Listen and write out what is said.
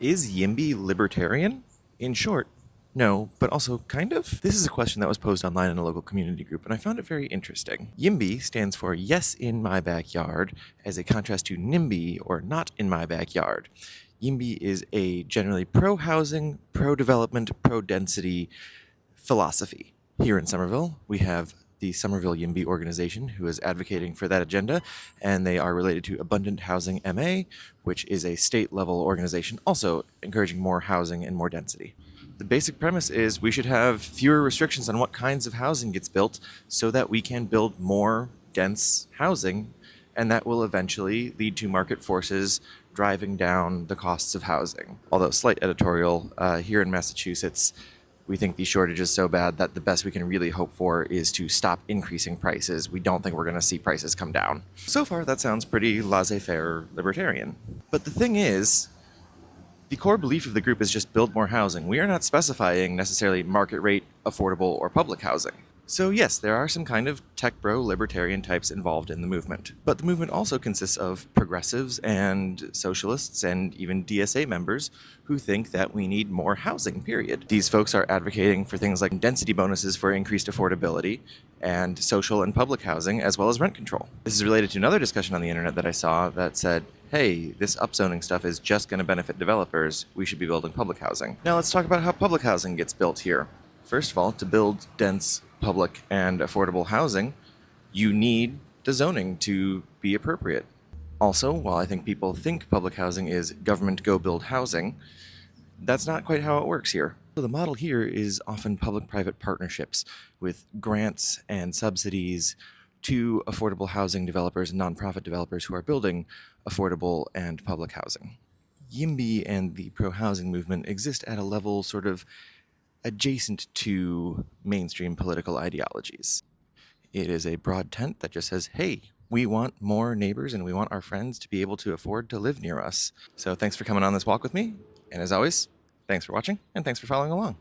Is YIMBY libertarian? In short, no, but also kind of? This is a question that was posed online in a local community group, and I found it very interesting. YIMBY stands for Yes in My Backyard, as a contrast to NIMBY, or Not in My Backyard. YIMBY is a generally pro-housing, pro-development, pro-density philosophy. Here in Somerville, we have the Somerville YIMBY organization, who is advocating for that agenda, and they are related to Abundant Housing MA, which is a state-level organization also encouraging more housing and more density. The basic premise is we should have fewer restrictions on what kinds of housing gets built so that we can build more dense housing, and that will eventually lead to market forces driving down the costs of housing. Although, slight editorial, here in Massachusetts, we think the shortage is so bad that the best we can really hope for is to stop increasing prices. We don't think we're going to see prices come down. So far, that sounds pretty laissez-faire libertarian. But the thing is, the core belief of the group is just build more housing. We are not specifying necessarily market rate, affordable, or public housing. So yes, there are some kind of tech bro libertarian types involved in the movement. But the movement also consists of progressives and socialists and even DSA members who think that we need more housing, period. These folks are advocating for things like density bonuses for increased affordability and social and public housing, as well as rent control. This is related to another discussion on the internet that I saw that said, hey, this upzoning stuff is just going to benefit developers. We should be building public housing. Now let's talk about how public housing gets built here. First of all, to build dense public and affordable housing, you need the zoning to be appropriate. Also, while I think people think public housing is government go build housing, that's not quite how it works here. So the model here is often public-private partnerships with grants and subsidies to affordable housing developers and nonprofit developers who are building affordable and public housing. YIMBY and the pro-housing movement exist at a level sort of adjacent to mainstream political ideologies. It is a broad tent that just says, hey, we want more neighbors and we want our friends to be able to afford to live near us. So thanks for coming on this walk with me. And as always, thanks for watching and thanks for following along.